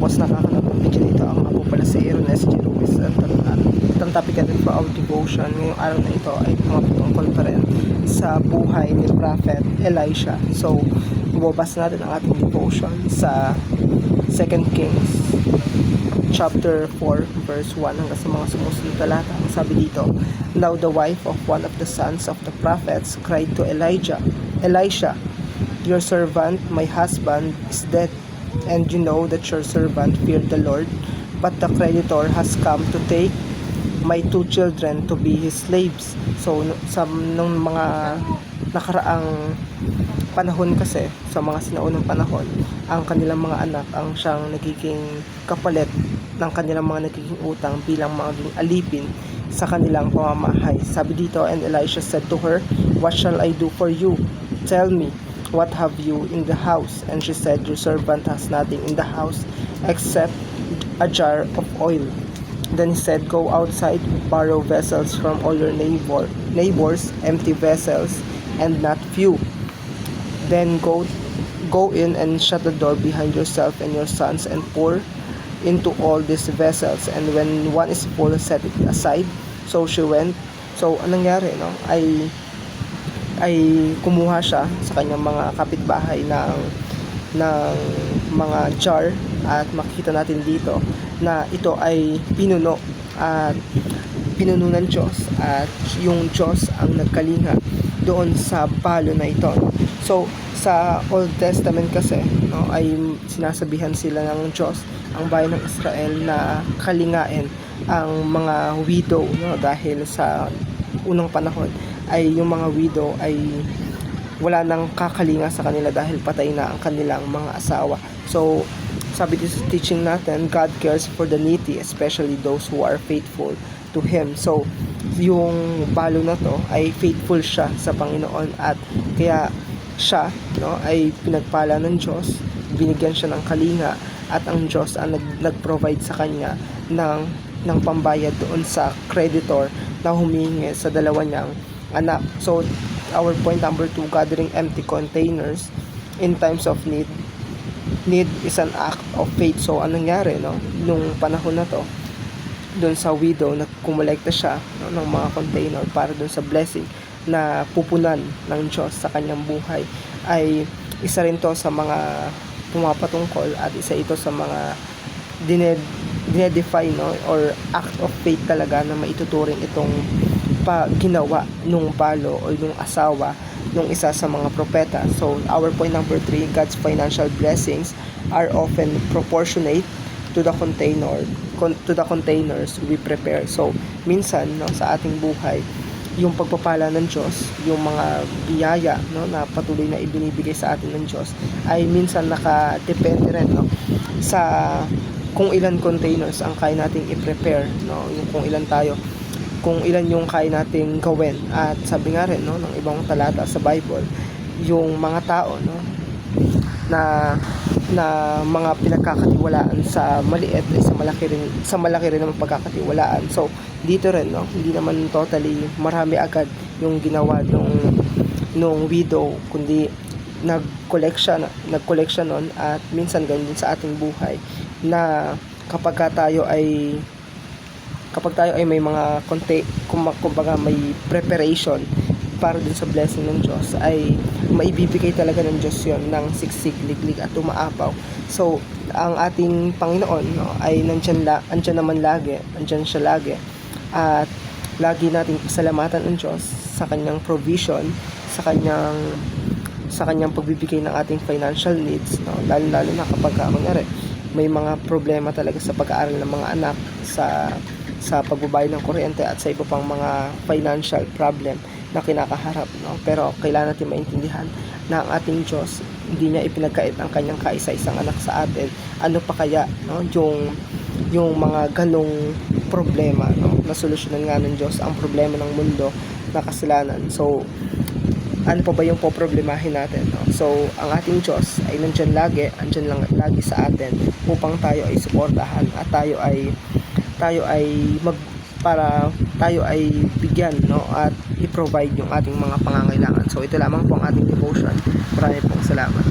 sa nakakanood ng video nito. Ako nga po pala si Aaron S.G. Lewis. Itong topic natin for our devotion ngayong araw na ito ay tungkol pa rin sa buhay ni Prophet Elisha. So, bubasa natin ang ating devotion sa 2 Kings chapter 4 verse 1 hanggang sa mga sumusunod talata. Ang sabi dito, "Now the wife of one of the sons of the prophets cried to Elisha, 'Your servant, my husband, is dead, and you know that your servant feared the Lord, but the creditor has come to take my 2 children to be his slaves." So, nung mga nakaraang panahon kasi, sa mga sinaunang panahon, ang kanilang mga anak ang siyang nagiging kapalit ng kanilang mga nagiging utang bilang maging alipin sa kanilang pamamahay. Sabi dito, "And Elisha said to her, 'What shall I do for you? Tell me, what have you in the house?' And she said, 'Your servant has nothing in the house except a jar of oil.' Then he said, 'Go outside, borrow vessels from all your neighbors, empty vessels, and not few. Then go in and shut the door behind yourself and your sons and pour into all these vessels. And when one is full, set it aside.' So she went." So, anong nangyari, no? Ay kumuha siya sa kanyang mga kapitbahay ng mga jar, at makikita natin dito na ito ay pinuno ng Diyos, at yung Diyos ang nagkalinga doon sa balo na ito. So, sa Old Testament kasi, no, ay sinasabihan sila ng Diyos ang bayan ng Israel na kalingain ang mga widow, no, dahil sa unang panahon ay yung mga widow ay wala nang kakalinga sa kanila dahil patay na ang kanilang mga asawa. So, sabi dito sa teaching natin, God cares for the needy, especially those who are faithful to Him. So, yung balo na to ay faithful siya sa Panginoon, at kaya siya, no, ay pinagpala ng Diyos, binigyan siya ng kalinga, at ang Diyos ang nag-provide sa kanya ng pambayad doon sa creditor na humingi sa dalawa niyang anak. So, our point number 2, gathering empty containers in times of need. Need is an act of faith. So, anong nangyari, no? Nung panahon na to, doon sa widow, na kumolekta siya, no, ng mga container para doon sa blessing na pupunan ng Diyos sa kanyang buhay, ay isa rin to sa mga pumapatungkol, at isa ito sa mga dinedefine, no, or act of faith talaga na maituturing itong ginawa nung balo o nung asawa nung isa sa mga propeta. So, our point number 3, God's financial blessings are often proportionate to the containers we prepare. So, minsan, no, sa ating buhay, yung pagpapala ng Diyos, yung mga biyaya, no, na patuloy na ibinibigay sa atin ng Diyos, ay minsan nakadepende rin, no, sa kung ilan containers ang kaya nating i-prepare, no, yung kung ilan yung kaya nating gawin. At sabi nga rin, no, ng ibang talata sa Bible, yung mga tao, no, na mga pinagkakatiwalaan sa maliit ay sa malaki rin ang pagkakatiwalaan. So, dito rin, no, hindi naman totally marami agad yung ginawa nung widow, kundi nag-collection nun. At minsan ganyan sa ating buhay, na kapag tayo ay may mga kumbaga may preparation para dun sa blessing ng Diyos, ay maibibigay talaga ng Diyos yon ng siksik, liglig, at umaapaw. So, ang ating Panginoon, no, ay andyan siya lagi, at lagi nating pasalamatan ng Diyos sa kanyang provision, sa kanyang pagbibigay ng ating financial needs, no, lalo na kapag kunyari may mga problema talaga sa pag-aaral ng mga anak, sa pagbabayad ng kuryente, at sa iba pang mga financial problem na kinakaharap, no? Pero kailangan natin maintindihan na ang ating Diyos, hindi niya ipinagkait ang kanyang kaisa-isang anak sa atin. Ano pa kaya, no, yung mga ganong problema, no, na solusyonan nga ng Diyos ang problema ng mundo na kasalanan. So, ano pa ba yung poproblemahin natin, no? So, ang ating Diyos ay andyan lagi sa atin upang tayo ay suportahan, at tayo ay bigyan, no, at i-provide yung ating mga pangangailangan. So, ito lamang po ang ating devotion. Maraming pong salamat.